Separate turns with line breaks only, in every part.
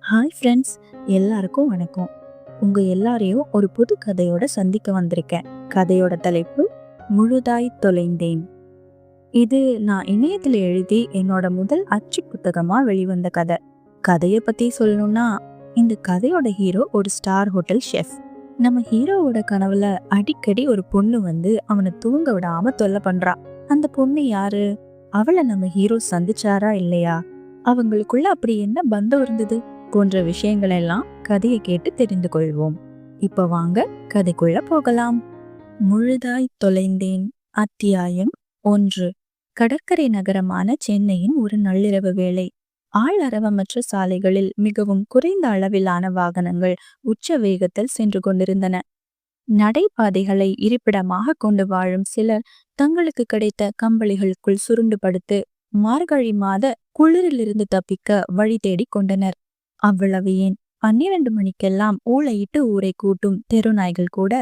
Hi friends, எல்லாருக்கும் வணக்கம். உங்க எல்லாரையும் ஒரு புது கதையோட சந்திக்க வந்திருக்கேன். கதையோட தலைப்பு முழுதாய் தொலைந்தேன். இது நான் இணையத்தில் எழுதி என்னோட முதல் அச்சு புத்தகமா வெளிவந்த கதை. கதையை பத்தி சொல்லணும்னா, இந்த கதையோட ஹீரோ ஒரு ஸ்டார் ஹோட்டல் ஷெஃப். நம்ம ஹீரோவோட கனவுல அடிக்கடி ஒரு பொண்ணு வந்து அவனை தூங்க விடாம தொல்லை பண்றா. அந்த பொண்ணு யாரு? அவளை நம்ம ஹீரோ சந்திச்சாரா இல்லையா? அவங்களுக்குள்ள அப்படி என்ன பந்தம் இருந்தது போன்ற விஷயங்கள் எல்லாம் கதையை கேட்டு தெரிந்து கொள்வோம். இப்ப வாங்க கதைக்குள்ள போகலாம். முழுதாய் தொலைந்தேன். அத்தியாயம் 1. கடற்கரை நகரமான சென்னையின் ஒரு நள்ளிரவு வேளை. ஆள் அரவமற்ற சாலைகளில் மிகவும் குறைந்த அளவிலான வாகனங்கள் உச்ச வேகத்தில் சென்று கொண்டிருந்தன. நடைபாதைகளை இருப்பிடமாக கொண்டு வாழும் சிலர் தங்களுக்கு கிடைத்த கம்பளிகளுக்குள் சுருண்டு படுத்து மார்கழி மாத குளிரிலிருந்து தப்பிக்க வழி தேடிக் கொண்டனர். அவ்வளவு ஏன், 12 மணிக்கெல்லாம் ஊளையிட்டு ஊரை கூட்டும் தெருநாய்கள் கூட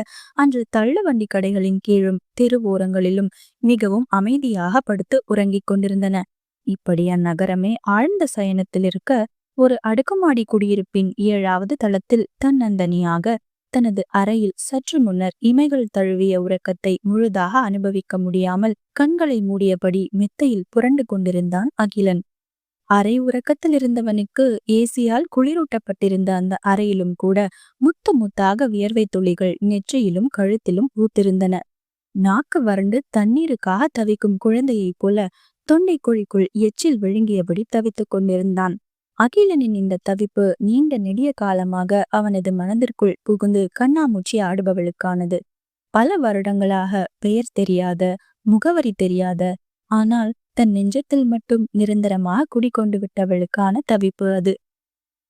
அன்று தள்ளுவண்டி கடைகளின் கீழும் தெருவோரங்களிலும் மிகவும் அமைதியாக படுத்து உறங்கிக் கொண்டிருந்தன. இப்படி அந்நகரமே ஆழ்ந்த சயனத்தில் இருக்க, ஒரு அடுக்குமாடி குடியிருப்பின் 7வது தளத்தில் தன்னந்தனியாக தனது அறையில் சற்று முன்னர் இமைகள் தழுவிய உறக்கத்தை முழுதாக அனுபவிக்க முடியாமல் கண்களை மூடியபடி மெத்தையில் புரண்டு கொண்டிருந்தான் அகிலன். அரை உறக்கத்தில் இருந்தவனுக்கு ஏசியால் குளிரூட்டப்பட்டிருந்த அந்த அறையிலும் கூட முத்து முத்தாக வியர்வை துளிகள் நெற்றியிலும் கழுத்திலும் ஊத்திருந்தன. நாக்கு வறண்டு தண்ணீருக்காக தவிக்கும் குழந்தையைப் போல தொண்டை குழிக்குள் எச்சில் விழுங்கியபடி தவித்துக் கொண்டிருந்தான். அகிலனின் இந்த தவிப்பு நீண்ட நெடிய காலமாக அவனது மனதிற்குள் புகுந்து கண்ணாமூச்சி ஆடுபவளுக்கானது. பல வருடங்களாக பெயர் தெரியாத, முகவரி தெரியாத, ஆனால் தன் நெஞ்சத்தில் மட்டும் நிரந்தரமாக குடிகொண்டு விட்டவளுக்கான தவிப்பு அது.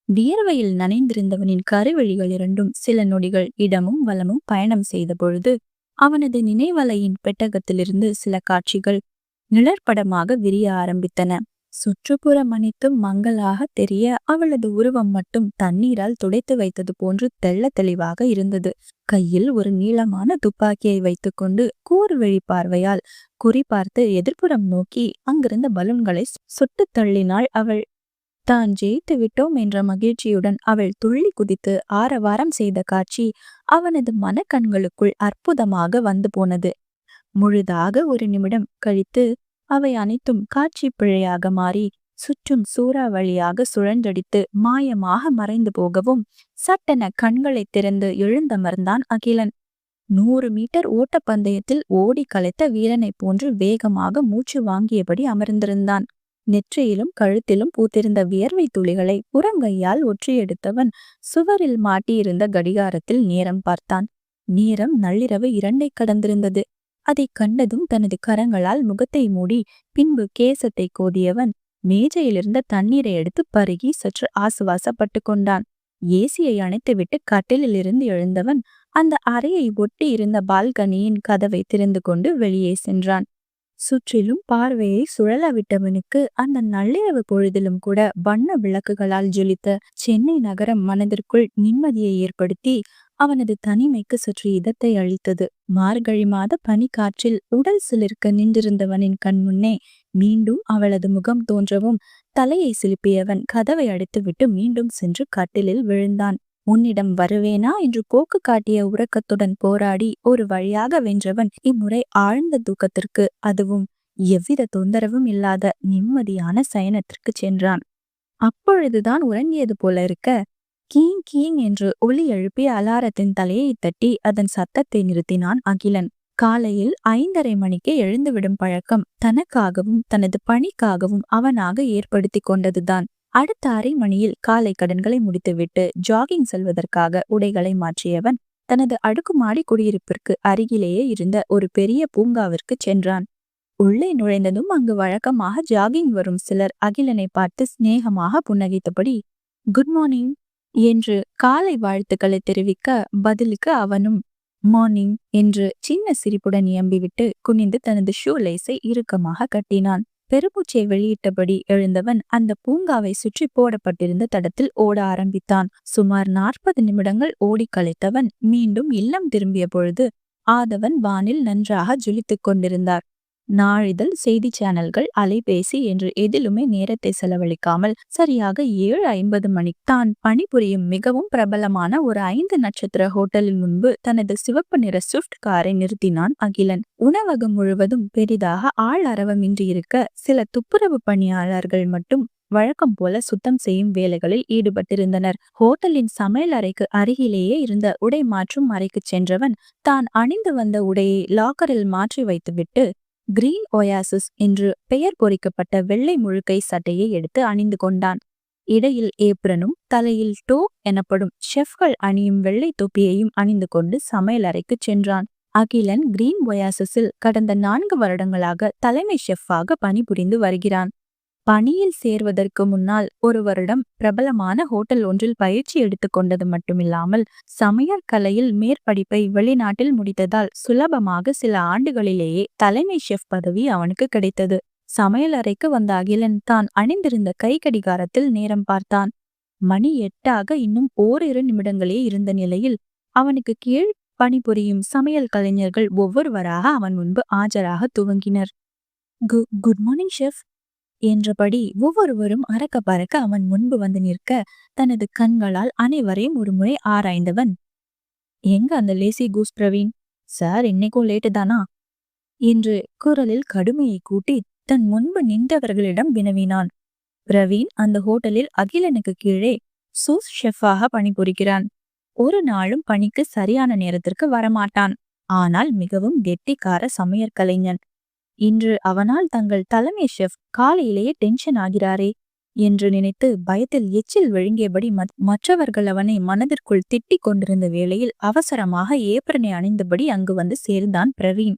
வியர்வையில் நனைந்திருந்தவனின் கருவழிகள் இரண்டும் சில நொடிகள் இடமும் வலமும் பயணம் செய்த பொழுது அவனது நினைவலையின் பெட்டகத்திலிருந்து சில காட்சிகள் நிழற்படமாக விரிய ஆரம்பித்தன. சுற்றுப்புறம் அனைத்தும் மங்களாக தெரிய அவளது உருவம் மட்டும் தண்ணீரால் துடைத்து வைத்தது போன்று தெள்ள தெளிவாக இருந்தது. கையில் ஒரு நீளமான துப்பாக்கியை வைத்துக்கொண்டு கூர்வழி பார்வையால் குறிபார்த்து எதிர்ப்புறம் நோக்கி அங்கிருந்த பலூன்களை சுட்டு தள்ளினாள் அவள். தான் ஜெயித்து விட்டோம் என்ற மகிழ்ச்சியுடன் அவள் துள்ளி குதித்து ஆரவாரம் செய்த காட்சி அவனது மனக்கண்களுக்குள் அற்புதமாக வந்து போனது. முழுதாக ஒரு நிமிடம் கழித்து அவை அனைத்தும் காட்சி பிழையாக மாறி சுற்றும் சூறாவளியாக சுழன்றடித்து மாயமாக மறைந்து போகவும் சட்டென கண்களை திறந்து எழுந்தமர்ந்தான் அகிலன். 100 மீட்டர் ஓட்டப்பந்தயத்தில் ஓடி கலைத்த வீரனை போன்று வேகமாக மூச்சு வாங்கியபடி அமர்ந்திருந்தான். நெற்றியிலும் கழுத்திலும் பூத்திருந்த வியர்வை துளிகளை புறங்கையால் ஒற்றியெடுத்தவன் சுவரில் மாட்டியிருந்த கடிகாரத்தில் நேரம் பார்த்தான். நேரம் நள்ளிரவு 2 கடந்திருந்தது. அதை கண்டதும் தனது கரங்களால் முகத்தை மூடி பின்பு கேசத்தை கோதியவன் மேஜையிலிருந்த தண்ணீரை எடுத்து பருகி சற்று ஆசுவாசப்பட்டு கொண்டான். ஏசியை அணைத்துவிட்டு கட்டிலில் இருந்து எழுந்தவன் அந்த அறையை ஒட்டி இருந்த பால்கனியின் கதவை திறந்து கொண்டு வெளியே சென்றான். சுற்றிலும் பார்வையை சுழல விட்டவனுக்கு அந்த நள்ளிரவு பொழுதிலும் கூட வண்ண விளக்குகளால் ஜொலித்த சென்னை நகரம் மனதிற்குள் நிம்மதியை ஏற்படுத்தி அவனது தனிமைக்கு சற்று இதத்தை அளித்தது. மார்கழி மாத பனிக்காற்றில் உடல் சிலிர்க்க நின்றிருந்தவனின் கண் முன்னே மீண்டும் அவளது முகம் தோன்றவும் தலையை சிலுப்பியவன் கதவை அடைத்துவிட்டு மீண்டும் சென்று கட்டிலில் விழுந்தான். உன்னிடம் வருவேனா என்று போக்கு காட்டிய உறக்கத்துடன் போராடி ஒரு வழியாக வென்றவன் இம்முறை ஆழ்ந்த தூக்கத்திற்கு, அதுவும் எவ்வித தொந்தரவும் இல்லாத நிம்மதியான சயனத்திற்கு சென்றான். அப்பொழுதுதான் உறங்கியது போல இருக்க, கீங் கீங் என்று ஒலி எழுப்பிய அலாரத்தின் தலையை தட்டி அதன் சத்தத்தை நிறுத்தினான் அகிலன். காலையில் 5:30 மணிக்கே எழுந்துவிடும் பழக்கம் தனக்காகவும் தனது பணிக்காகவும் அவனாக ஏற்படுத்தி கொண்டதுதான். அடுத்த அரை மணியில் காலை கடன்களை முடித்துவிட்டு ஜாகிங் செல்வதற்காக உடைகளை மாற்றியவன் தனது அடுக்குமாடி குடியிருப்பிற்கு அருகிலேயே இருந்த ஒரு பெரிய பூங்காவிற்கு சென்றான். உள்ளே நுழைந்ததும் அங்கு வழக்கமாக ஜாகிங் வரும் சிலர் அகிலனை பார்த்து சிநேகமாக புன்னகைத்தபடி குட் மார்னிங் என்று காலை வாழ்த்துக்களை தெரிவிக்க, பதிலுக்கு அவனும் மார்னிங் என்று சின்ன சிரிப்புடன் இயம்பிவிட்டு குனிந்து தனது ஷூ லேஸை இறுக்கமாக கட்டினான். பெருமூச்சை வெளியிட்டபடி எழுந்தவன் அந்த பூங்காவை சுற்றி போடப்பட்டிருந்த தடத்தில் ஓட ஆரம்பித்தான். சுமார் 40 நிமிடங்கள் ஓடி களைத்தவன் மீண்டும் இல்லம் திரும்பிய பொழுது ஆதவன் வானில் நன்றாக ஜொலித்துக் கொண்டிருந்தார். நாளிதழ், செய்தி சேனல்கள், அலைபேசி என்று எதிலுமே நேரத்தை செலவழிக்காமல் சரியாக 7:50 மணிக்கு தான் பணிபுரியும் மிகவும் பிரபலமான ஒரு 5 நட்சத்திர ஹோட்டலின் முன்பு தனது சிவப்பு நிற ஸ்விஃப்ட் காரை நிறுத்தினான் அகிலன். உணவகம் முழுவதும் பெரிதாக ஆள் அரவமின்றி இருக்க சில துப்புரவு பணியாளர்கள் மட்டும் வழக்கம் போல சுத்தம் செய்யும் வேலைகளில் ஈடுபட்டிருந்தனர். ஹோட்டலின் சமையல் அறைக்கு அருகிலேயே இருந்த உடை மாற்றும் அறைக்கு சென்றவன் தான் அணிந்து வந்த உடையை லாக்கரில் மாற்றி வைத்துவிட்டு கிரீன் ஒயாசிஸ் என்று பெயர் பொறிக்கப்பட்ட வெள்ளை முழுக்கை சட்டையை எடுத்து அணிந்து கொண்டான். இடையில் ஏப்ரனும் தலையில் டோ எனப்படும் ஷெஃப்கள் அணியும் வெள்ளை தொப்பியையும் அணிந்து கொண்டு சமையல் அறைக்கு சென்றான். அகிலன் கிரீன் ஒயாசிஸில் கடந்த 4 வருடங்களாக தலைமை ஷெஃப்பாக பணிபுரிந்து வருகிறான். பணியில் சேர்வதற்கு முன்னால் ஒரு வருடம் பிரபலமான ஹோட்டல் ஒன்றில் பயிற்சி எடுத்துக் கொண்டது மட்டுமில்லாமல் சமையல் கலையில் மேற்படிப்பை வெளிநாட்டில் முடித்ததால் சுலபமாக சில ஆண்டுகளிலேயே தலைமை ஷெஃப் பதவி அவனுக்கு கிடைத்தது. சமையல் அறைக்கு வந்த அகிலன் தான் அணிந்திருந்த கை கடிகாரத்தில் நேரம் பார்த்தான். மணி 8 இன்னும் ஓரிரு நிமிடங்களே இருந்த நிலையில் அவனுக்கு கீழ் பணிபுரியும் சமையல் கலைஞர்கள் ஒவ்வொருவராக அவன் முன்பு ஆஜராக துவங்கினர். குட் மார்னிங் ஷெஃப் என்றபடி ஒவ்வொருவரும் அறக்க பறக்க அவன் முன்பு வந்து நிற்க தனது கண்களால் அனைவரையும் ஒரு முறை ஆராய்ந்தவன், எங்க அந்த லேசி கூஸ் பிரவீன் சார், இன்னைக்கும் லேட்டு தானா என்று குரலில் கடுமையை கூட்டி தன் முன்பு நின்றவர்களிடம் வினவினான். பிரவீன் அந்த ஹோட்டலில் அகிலனுக்கு கீழே சூஸ் ஷெஃபாக பணிபுரிகிறான். ஒரு நாளும் பணிக்கு சரியான நேரத்திற்கு வரமாட்டான். ஆனால் மிகவும் கெட்டிக்கார சமையற் கலைஞன். இன்று அவனால் தங்கள் தலைமை ஷெஃப் காலையிலேயே டென்ஷன் ஆகிறாரே என்று நினைத்து பயத்தில் எச்சில் விழுங்கியபடி மற்றவர்கள் அவனை மனதிற்குள் திட்டிக் கொண்டிருந்த வேளையில் அவசரமாக ஏப்ரனை அணிந்தபடி அங்கு வந்து சேர்ந்தான் பிரவீன்.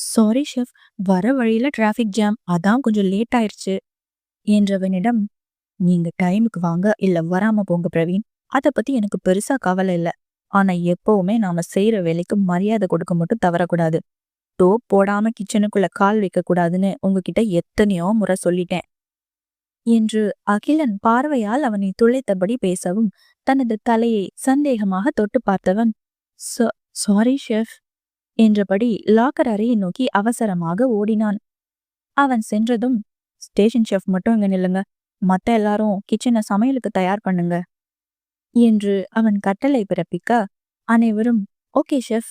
சாரி ஷெஃப், வர வழியில டிராபிக் ஜாம், அதான் கொஞ்சம் லேட் ஆயிடுச்சு என்றவனிடம், நீங்க டைமுக்கு வாங்க இல்ல வராம போங்க பிரவீன், அதை பத்தி எனக்கு பெருசா கவலை இல்லை. ஆனா எப்பவுமே நாம செய்யற வேலைக்கு மரியாதை கொடுக்க மட்டும் தவறக்கூடாது. டோப் போடாம கிச்சனுக்குள்ள கால் வைக்க கூடாதுன்னு உங்ககிட்ட எத்தனையோ முறை சொல்லிட்டேன் என்று அகிலன் பார்வையால் அவனை துளைத்தபடி பேசவும் தனது தலையை சந்தேகமாக தொட்டு பார்த்தவன், சாரி ஷெஃப் என்றபடி லாக்கர் அறையை நோக்கி அவசரமாக ஓடினான். அவன் சென்றதும், ஸ்டேஷன் ஷெஃப் மட்டும் இங்க நில்லுங்க, மத்த எல்லாரும் கிச்சனை சமையலுக்கு தயார் பண்ணுங்க என்று அவன் கட்டளை பிறப்பிக்க அனைவரும் ஓகே ஷெஃப்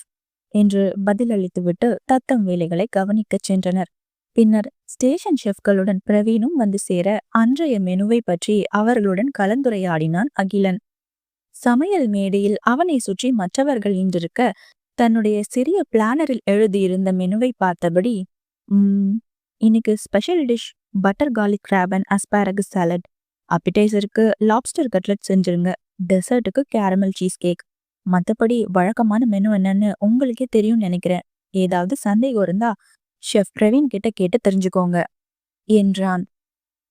என்று பதிலளித்துவிட்டு தத்தம் வேலைகளை கவனிக்கச் சென்றனர். பின்னர் ஸ்டேஷன் ஷெஃப்களுடன் பிரவீனும் வந்து சேர அன்றைய மெனுவை பற்றி அவர்களுடன் கலந்துரையாடினான் அகிலன். சமையல் மேடையில் அவனை சுற்றி மற்றவர்கள் நின்றிருக்க தன்னுடைய சிறிய பிளானரில் எழுதியிருந்த மெனுவை பார்த்தபடி, இன்னைக்கு special dish butter garlic crab and asparagus salad, அப்பிடைசருக்கு லாப்ஸ்டர் கட்லெட் செஞ்சிருங்க, டெசர்ட்டுக்கு கேரமல் சீஸ் கேக், மற்றபடி வழக்கமான மெனு என்னன்னு உங்களுக்கே தெரியும் நினைக்கிறேன். ஏதாவது சந்தேகம் இருந்தா ஷெஃப் பிரவீன் கிட்ட கேட்டு தெரிஞ்சுக்கோங்க என்றான்.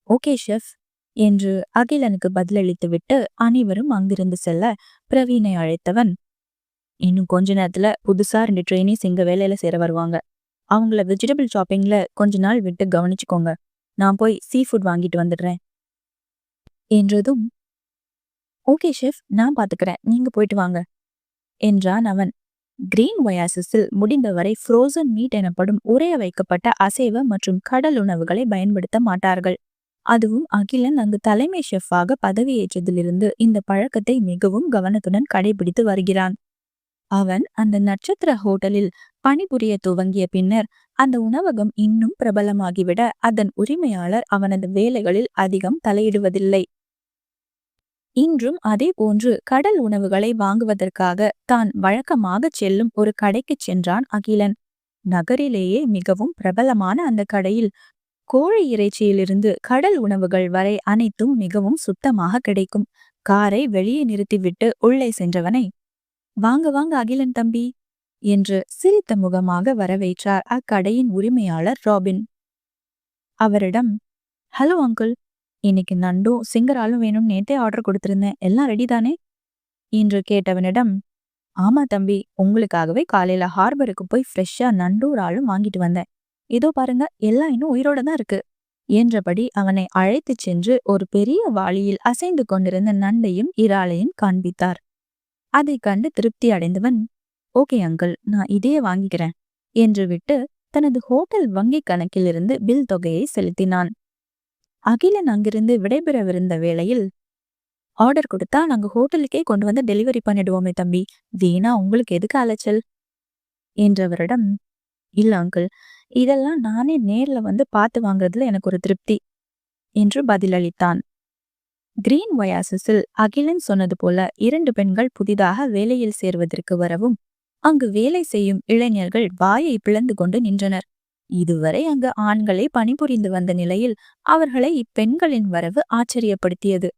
ஓகே ஷெஃப் என்று அகிலனுக்கு பதிலளித்து விட்டு அனைவரும் அங்கிருந்து செல்ல பிரவீனை அழைத்தவன், இன்னும் கொஞ்ச நேரத்துல புதுசா 2 ட்ரெயினிஸ் இங்க வேலையில சேர வருவாங்க. அவங்கள வெஜிடபிள் ஷாப்பிங்ல கொஞ்ச நாள் விட்டு கவனிச்சுக்கோங்க. நான் போய் சீ ஃபுட் வாங்கிட்டு வந்துடுறேன் என்றதும், ஓகே ஷெஃப், நான் பாத்துக்கிறேன், நீங்க போயிட்டு வாங்க என்றான் அவன். கிரீன் ஒயாசிஸில் முடிந்தவரை ஃப்ரோசன் மீட் எனப்படும் உறைய வைக்கப்பட்ட அசைவ மற்றும் கடல் உணவுகளை பயன்படுத்த மாட்டார்கள். அதுவும் அகிலன் அங்கு தலைமை ஷெஃபாக பதவியேற்றதிலிருந்து இந்த பழக்கத்தை மிகவும் கவனத்துடன் கடைபிடித்து வருகிறான். அவன் அந்த நட்சத்திர ஹோட்டலில் பணிபுரிய துவங்கிய பின்னர் அந்த உணவகம் இன்னும் பிரபலமாகிவிட அதன் உரிமையாளர் அவனது வேலைகளில் அதிகம் தலையிடுவதில்லை. இன்றும் அதே போன்று கடல் உணவுகளை வாங்குவதற்காக தான் வழக்கமாக செல்லும் ஒரு கடைக்கு சென்றான் அகிலன். நகரிலேயே மிகவும் பிரபலமான அந்த கடையில் கோழி இறைச்சியிலிருந்து கடல் உணவுகள் வரை அனைத்தும் மிகவும் சுத்தமாக கிடைக்கும். காரை வெளியே நிறுத்திவிட்டு உள்ளே சென்றவனை, வாங்க வாங்க அகிலன் தம்பி என்று சிரித்த முகமாக வரவேற்றார் அக்கடையின் உரிமையாளர் ராபின். அவரிடம், ஹலோ அங்கிள், இன்னைக்கு நண்டும் சிங்கராலும் வேணும், நேத்தே ஆர்டர் கொடுத்திருந்தேன், எல்லாம் ரெடி தானே என்று கேட்டவனிடம், ஆமா தம்பி, உங்களுக்காகவே காலையில ஹார்பருக்கு போய் ஃப்ரெஷ்ஷா நண்டும் இறாலும் வாங்கிட்டு வந்தேன், இதோ பாருங்க, எல்லாம் இன்னும் உயிரோட தான் இருக்கு என்றபடி அவனை அழைத்து சென்று ஒரு பெரிய வாளியில் அசைந்து கொண்டிருந்த நண்டையும் இறாலையும் காண்பித்தார். அதை கண்டு திருப்தி அடைந்தவன், ஓகே அங்கிள், நான் இதையே வாங்கிக்கிறேன் என்று விட்டு தனது ஹோட்டல் வங்கி கணக்கிலிருந்து பில் தொகையை செலுத்தினான். அகிலன் அங்கிருந்து விடைபெறவிருந்த வேளையில், ஆர்டர் கொடுத்தா நாங்க ஹோட்டலுக்கே கொண்டு வந்து டெலிவரி பண்ணிடுவோமே தம்பி, வீணா உங்களுக்கு எதுக்கு அலைச்சல் என்றவரிடம், இல்ல அங்கிள், இதெல்லாம் நானே நேர்ல வந்து பார்த்து வாங்குறதுல எனக்கு ஒரு திருப்தி என்று பதிலளித்தான். கிரீன் ஒயாசிஸில் அகிலன் சொன்னது போல 2 பெண்கள் புதிதாக வேலையில் சேர்வதற்கு வரவும், அங்கு வேலை செய்யும் இளைஞர்கள் வாயை பிளந்து கொண்டு நின்றனர். இதுவரை அங்கு ஆண்களே பணிபுரிந்து வந்த நிலையில் அவர்களை இப்பெண்களின் வரவு ஆச்சரியப்படுத்தியது.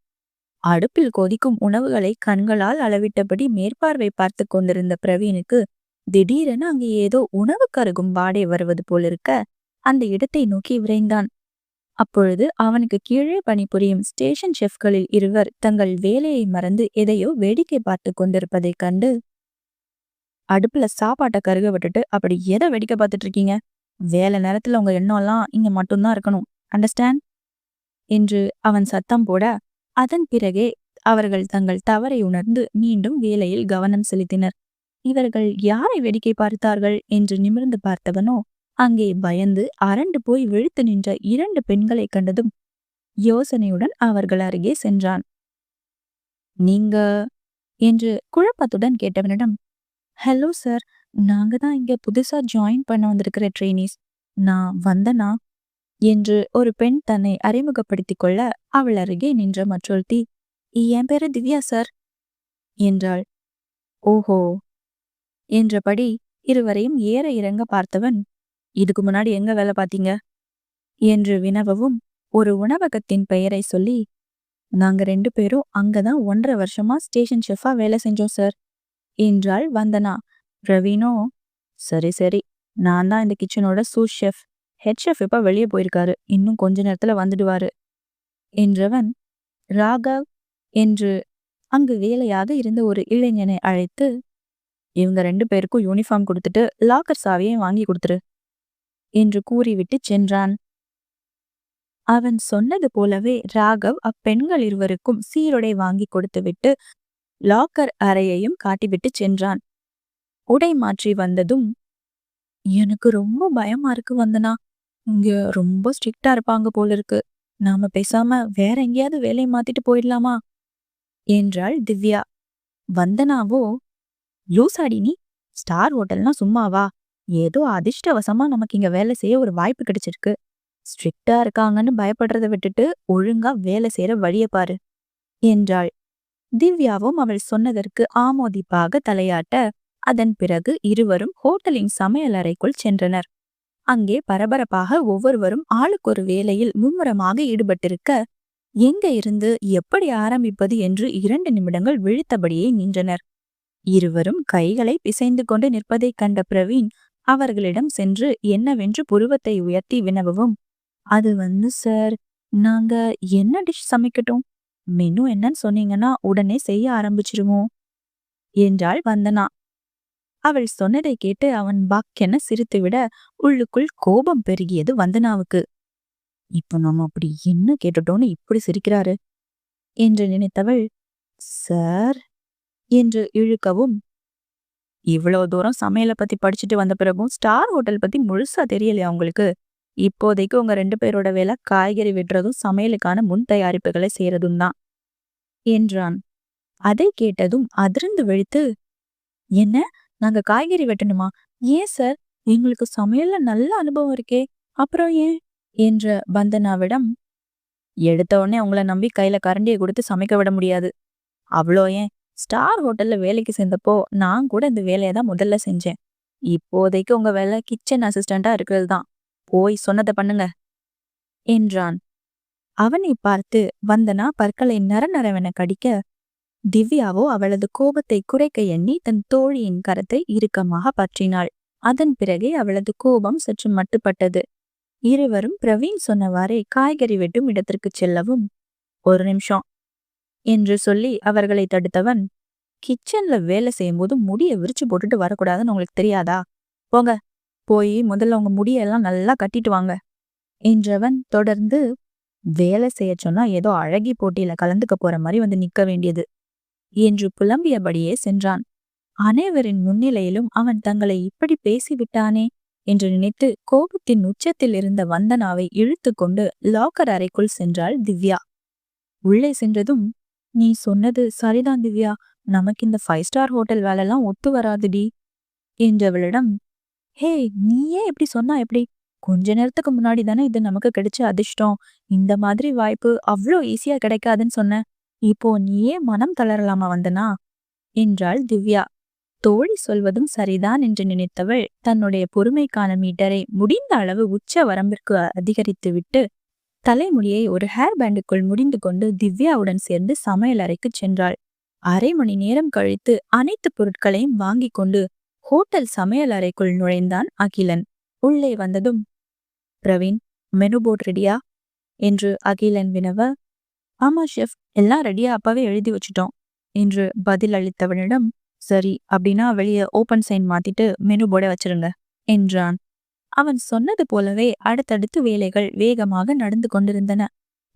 அடுப்பில் கொதிக்கும் உணவுகளை கண்களால் அளவிட்டபடி மேற்பார்வை பார்த்து கொண்டிருந்த பிரவீனுக்கு திடீரென அங்கு ஏதோ உணவு கருகும் வாடை வருவது போலிருக்க அந்த இடத்தை நோக்கி விரைந்தான். அப்பொழுது அவனுக்கு கீழே பணிபுரியும் ஸ்டேஷன் ஷெஃப்களில் இருவர் தங்கள் வேலையை மறந்து எதையோ வேடிக்கை பார்த்து கொண்டிருப்பதைக் கண்டு, அடுப்புல சாப்பாட்டை கருக விட்டுட்டு அப்படி எதை வேடிக்கை பார்த்துட்டு இருக்கீங்க? வேலை நேரத்துல உங்க எண்ணம்லாம் இங்க மட்டும்தான் இருக்கணும், அண்டர்ஸ்டாண்ட் என்று அவன் சத்தம் போட, அதன் பிறகே அவர்கள் தங்கள் தவறை உணர்ந்து மீண்டும் வேலையில் கவனம் செலுத்தினர். இவர்கள் யாரை வேடிக்கை பார்த்தார்கள் என்று நிமிர்ந்து பார்த்தவனோ, அங்கே பயந்து அரண்டு போய் விழித்து நின்ற 2 பெண்களை கண்டதும் யோசனையுடன் அவர்கள் அருகே சென்றான். நீங்க என்று குழப்பத்துடன் கேட்டவனிடம், ஹலோ சார், நாங்க தான் இங்க புதுசா ஜாயின் பண்ண வந்திருக்கிற ட்ரெயினிஸ், நான் வந்தனா என்று ஒரு பெண் தன்னை அறிமுகப்படுத்திக் கொள்ள, அவள் அருகே நின்ற மற்றொருத்தி, என் பேரு திவ்யா சார் என்றாள். ஓஹோ என்றபடி இருவரையும் ஏற இறங்க பார்த்தவன், இதுக்கு முன்னாடி எங்க வேலை பார்த்தீங்க என்று வினவவும், ஒரு உணவகத்தின் பெயரை சொல்லி, நாங்க 2 பேரும் அங்கதான் 1.5 வருஷமா ஸ்டேஷன் ஷெஃபா வேலை செஞ்சோம் சார் என்றாள் வந்தனா. பிரவீனோ, சரி சரி, நான் தான் இந்த கிச்சனோட சூஸ் ஷெஃப், ஹெட் ஷெஃப் இப்ப வெளியே போயிருக்காரு, இன்னும் கொஞ்ச நேரத்துல வந்துடுவாரு என்றவன், ராகவ் என்று அங்கு வேலையாக இருந்த ஒரு இளைஞனை அழைத்து, இவங்க 2 பேருக்கும் யூனிஃபார்ம் கொடுத்துட்டு லாக்கர் சாவியை வாங்கி கொடுத்துரு என்று கூறிவிட்டு சென்றான். அவன் சொன்னது போலவே ராகவ் அப்பெண்கள் இருவருக்கும் சீருடை வாங்கி கொடுத்துவிட்டு லாக்கர் அறையையும் காட்டிவிட்டு சென்றான். உடை மாற்றி வந்ததும், எனக்கு ரொம்ப பயமா இருக்கு வந்தனா, இங்க ரொம்ப ஸ்ட்ரிக்டா இருப்பாங்க போல இருக்கு, நாம பேசாம வேற எங்கேயாவது வேலையை மாத்திட்டு போயிடலாமா என்றாள் திவ்யா. வந்தனாவோ, லூசாடி நீ, ஸ்டார் ஹோட்டல்னா சும்மாவா, ஏதோ அதிர்ஷ்டவசமா நமக்கு இங்க வேலை செய்ய ஒரு வாய்ப்பு கிடைச்சிருக்கு, ஸ்ட்ரிக்டா இருக்காங்கன்னு பயப்படுறத விட்டுட்டு ஒழுங்கா வேலை செய்யற வழிய பாரு என்றாள். திவ்யாவும் அவள் சொன்னதற்கு ஆமோதிப்பாக தலையாட்ட, அதன் பிறகு இருவரும் ஹோட்டலின் சமையல் அறைக்குள் சென்றனர். அங்கே பரபரப்பாக ஒவ்வொருவரும் ஆளுக்கொரு வேலையில் மும்முரமாக ஈடுபட்டிருக்க, எங்க இருந்து எப்படி ஆரம்பிப்பது என்று 2 நிமிடங்கள் விழித்தபடியே நின்றனர். இருவரும் கைகளை பிசைந்து கொண்டு நிற்பதைக் கண்ட பிரவீன் அவர்களிடம் சென்று என்னவென்று புருவத்தை உயர்த்தி வினவவும், அது சார், நாங்க என்ன டிஷ் சமைக்கட்டும், மெனு என்னன்னு சொன்னீங்கன்னா உடனே செய்ய ஆரம்பிச்சிருவோம் என்றாள் வந்தனா. அவள் சொன்னதை கேட்டு அவன் பாக்கென சிரித்துவிட, உள்ளுக்குள் கோபம் பெருகியது வந்தனாவுக்கு. இப்ப நம்ம அப்படி என்ன கேட்டுட்டோன்னு இப்படி சிரிக்கிறாரு என்று நினைத்தவள், சார் என்று இழுக்கவும், இவ்வளவு தூரம் சமையலை பத்தி படிச்சுட்டு வந்த பிறகும் ஸ்டார் ஹோட்டல் பத்தி முழுசா தெரியலையா உங்களுக்கு? இப்போதைக்கு உங்க 2 பேரோட வேலை காய்கறி வெட்டுறதும் சமையலுக்கான முன் தயாரிப்புகளை செய்யறதும் தான் என்றான். அதை கேட்டதும் அதிர்ந்து விழித்து, என்ன, நாங்க காய்கறி வெட்டணுமா? ஏன் சார், எங்களுக்கு சமையல்ல நல்ல அனுபவம் இருக்கே, அப்புறம் ஏன் என்ற வந்தனாவிடம், எடுத்த உடனே உங்களை நம்பி கையில கரண்டியை கொடுத்து சமைக்க விட முடியாது, அவ்வளோ ஏன், ஸ்டார் ஹோட்டல்ல வேலைக்கு சேர்ந்தப்போ நான் கூட இந்த வேலையை தான் முதல்ல செஞ்சேன், இப்போதைக்கு உங்க வேலை கிச்சன் அசிஸ்டண்டா இருக்கிறது தான், போய் சொன்னதை பண்ணுங்க என்றான். அவனை பார்த்து வந்தனா பற்களை நரநரவென கடிக்க, திவ்யாவோ அவளது கோபத்தை குறைக்க எண்ணி தன் தோழியின் கரத்தை இறுக்கமாக பற்றினாள். அதன் பிறகே அவளது கோபம் சற்று மட்டுப்பட்டது. இருவரும் பிரவீன் சொன்னவாறே காய்கறி வெட்டும் இடத்திற்கு செல்லவும், ஒரு நிமிஷம் என்று சொல்லி அவர்களை தடுத்தவன், கிச்சன்ல வேலை செய்யும் போது முடியை விரிச்சு போட்டுட்டு வரக்கூடாதுன்னு உங்களுக்கு தெரியாதா? போங்க, போய் முதல்ல உங்க முடியெல்லாம் நல்லா கட்டிட்டு வாங்க என்றவன் தொடர்ந்து, வேலை செய்ய சொன்னா ஏதோ அழகி போட்டியில கலந்துக்க போற மாதிரி வந்து நிக்க வேண்டியது என்று புலம்பியபடியே சென்றான். அனைவரின் முன்னிலையிலும் அவன் தங்களை இப்படி பேசிவிட்டானே என்று நினைத்து கோபத்தின் உச்சத்தில் இருந்த வந்தனாவை இழுத்து கொண்டு லாக்கர் அறைக்குள் சென்றாள் திவ்யா. உள்ளே சென்றதும், நீ சொன்னது சரிதான் திவ்யா, நமக்கு இந்த 5 ஸ்டார் ஹோட்டல் வேலைலாம் ஒத்து வராதுடி என்றவளிடம், ஹே, நீயே இப்படி சொன்னா எப்படி? கொஞ்ச நேரத்துக்கு முன்னாடி தானே இது நமக்கு கிடைச்ச அதிர்ஷ்டம். இந்த மாதிரி வாய்ப்பு அவ்வளோ ஈஸியா கிடைக்காதுன்னு சொன்ன. இப்போ நீயே மனம் தளரலாமா வந்தனா என்றாள் திவ்யா. தோழி சொல்வதும் சரிதான் என்று நினைத்தவள் தன்னுடைய பொறுமைக்கான மீட்டரை முடிந்த அளவு உச்ச வரம்பிற்கு அதிகரித்து விட்டு தலைமுடியை ஒரு ஹேர் பேண்டுக்குள் முடிந்து கொண்டு திவ்யாவுடன் சேர்ந்து சமையல் அறைக்கு சென்றாள். 1/2 மணி நேரம் கழித்து அனைத்து பொருட்களையும் வாங்கி கொண்டு ஹோட்டல் சமையல் அறைக்குள் நுழைந்தான் அகிலன். உள்ளே வந்ததும், பிரவீன், மெனு போர்ட் ரெடியா என்று அகிலன் வினவ, ஆமா ஷெஃப், எல்லாம் ரெடியா, அப்பவே எழுதி வச்சுட்டோம் என்று பதில் அளித்தவனிடம், சரி, அப்படின்னா வெளியே ஓபன் சைன் மாத்திட்டு மெனு போர்டை வச்சிருங்க என்றான். அவன் சொன்னது போலவே அடுத்தடுத்து வேலைகள் வேகமாக நடந்து கொண்டிருந்தன.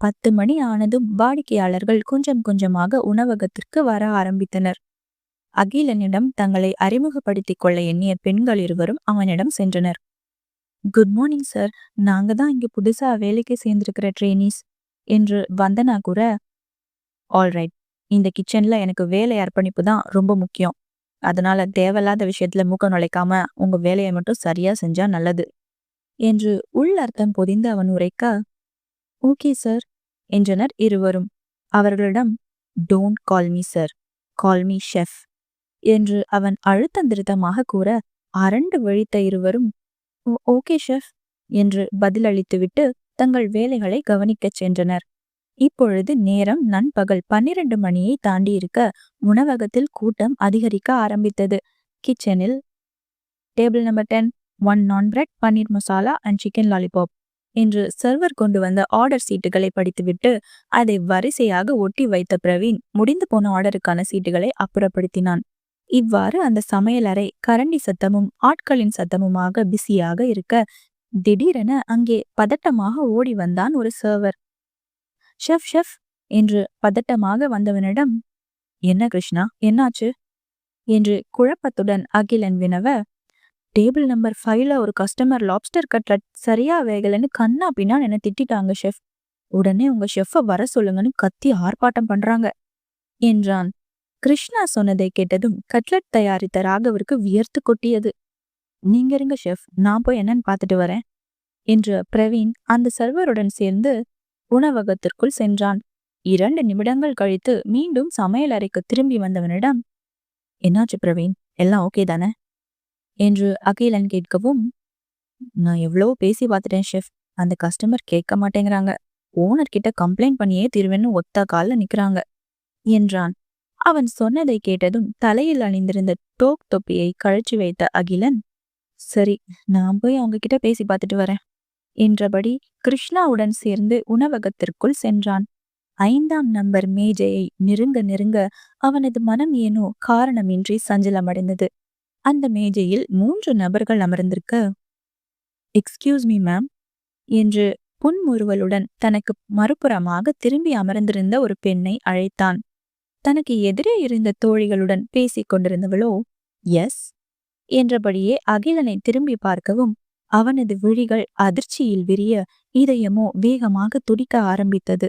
10 மணி ஆனதும் வாடிக்கையாளர்கள் கொஞ்சம் கொஞ்சமாக உணவகத்திற்கு வர ஆரம்பித்தனர். அகிலனிடம் தங்களை அறிமுகப்படுத்திக் கொள்ள எண்ணிய பெண்கள் இருவரும் அவனிடம் சென்றனர். குட் மார்னிங் சார், நாங்க தான் இங்க புதுசா வேலைக்கு சேர்ந்திருக்கிற ட்ரெயினிஸ் என்று வந்தனா கூற, ஆல்ரைட், இந்த கிச்சன்ல எனக்கு வேலை அர்ப்பணிப்பு தான் ரொம்ப முக்கியம். அதனால தேவையில்லாத விஷயத்துல மூக்க நுழைக்காம உங்க வேலையை மட்டும் சரியா செஞ்சா நல்லது என்று உள்ளர்த்தம் பொதிந்து அவன் உரைக்க, ஓகே சார் என்றனர் இருவரும். அவர்களிடம், don't call me sir, call me chef என்று அவன் அழுத்தந்திருத்தமாக கூற, அரண்டு விழித்த இருவரும் ஓகே ஷெஃப் என்று பதிலளித்துவிட்டு தங்கள் வேலைகளை கவனிக்கச் சென்றனர். இப்பொழுது நேரம் நண்பகல் 12 மணியை தாண்டி இருக்க உணவகத்தில் கூட்டம் அதிகரிக்க ஆரம்பித்தது. கிச்சனில், table number 10, 1 naan bread, paneer masala and chicken lollipop என்று சர்வர் கொண்டு வந்த ஆர்டர் சீட்டுகளை படித்துவிட்டு அதை வரிசையாக ஒட்டி வைத்த பிரவீன் முடிந்து போன ஆர்டருக்கான சீட்டுகளை அப்புறப்படுத்தினான். இவ்வாறு அந்த சமையலறை கரண்டி சத்தமும் ஆட்களின் சத்தமுமாக பிஸியாக இருக்க திடீரென அங்கே பதட்டமாக ஓடி வந்தான் ஒரு சர்வர். ஷெஃப் ஷெஃப் என்று பதட்டமாக வந்தவனிடம், என்ன கிருஷ்ணா, என்னாச்சு என்று குழப்பத்துடன் அகிலன் வினவ, டேபிள் நம்பர் 5ல ஒரு கஸ்டமர் லாப்ஸ்டர் கட்லட் சரியா வேகலன்னு கண்ணா பின்னா என்ன திட்டாங்க ஷெஃப். உடனே உங்க ஷெஃபை வர சொல்லுங்கன்னு கத்தி ஆர்ப்பாட்டம் பண்றாங்க என்றான். கிருஷ்ணா சொன்னதை கேட்டதும் கட்லட் தயாரித்த ராகவிற்கு வியர்த்து கொட்டியது. நீங்க இருங்க ஷெஃப், நான் போய் என்னன்னு பார்த்துட்டு வரேன் என்று பிரவீன் அந்த சர்வருடன் சேர்ந்து உணவகத்திற்குள் சென்றான். 2 நிமிடங்கள் கழித்து மீண்டும் சமையல் அறைக்கு திரும்பி வந்தவனிடம், என்னாச்சு பிரவீன், எல்லாம் ஓகே தானே என்று அகிலன் கேட்கவும், நான் எவ்வளவோ பேசி பார்த்துட்டேன் ஷெஃப், அந்த கஸ்டமர் கேட்க மாட்டேங்கிறாங்க, ஓனர் கிட்ட கம்ப்ளைண்ட் பண்ணியே தீர்வேன்னு ஒத்த கால்ல நிக்கிறாங்க என்றான். அவன் சொன்னதை கேட்டதும் தலையில் அணிந்திருந்த டோக் தொப்பியை கழற்றி வைத்த அகிலன், சரி, நான் போய் அவங்க கிட்ட பேசி பார்த்துட்டு வரேன் என்றபடி கிருஷ்ணாவுடன் சேர்ந்து உணவகத்திற்குள் சென்றான். 5ஆம் நம்பர் மேஜையை நெருங்க நெருங்க அவனது மனம் ஏனோ காரணமின்றி சஞ்சலமடைந்தது. அந்த மேஜையில் 3 நபர்கள் அமர்ந்திருக்க, எக்ஸ்கியூஸ் மீ மேம் என்று புன்முறுவலுடன் தனக்கு மறுபுறமாக திரும்பி அமர்ந்திருந்த ஒரு பெண்ணை அழைத்தான். தனக்கு எதிரே இருந்த தோழிகளுடன் பேசிக் கொண்டிருந்தவளோ எஸ் என்றபடியே அகிலனை திரும்பி பார்க்கவும் அவனது விழிகள் அதிர்ச்சியில் விரிய இதயமோ வேகமாக துடிக்க ஆரம்பித்தது.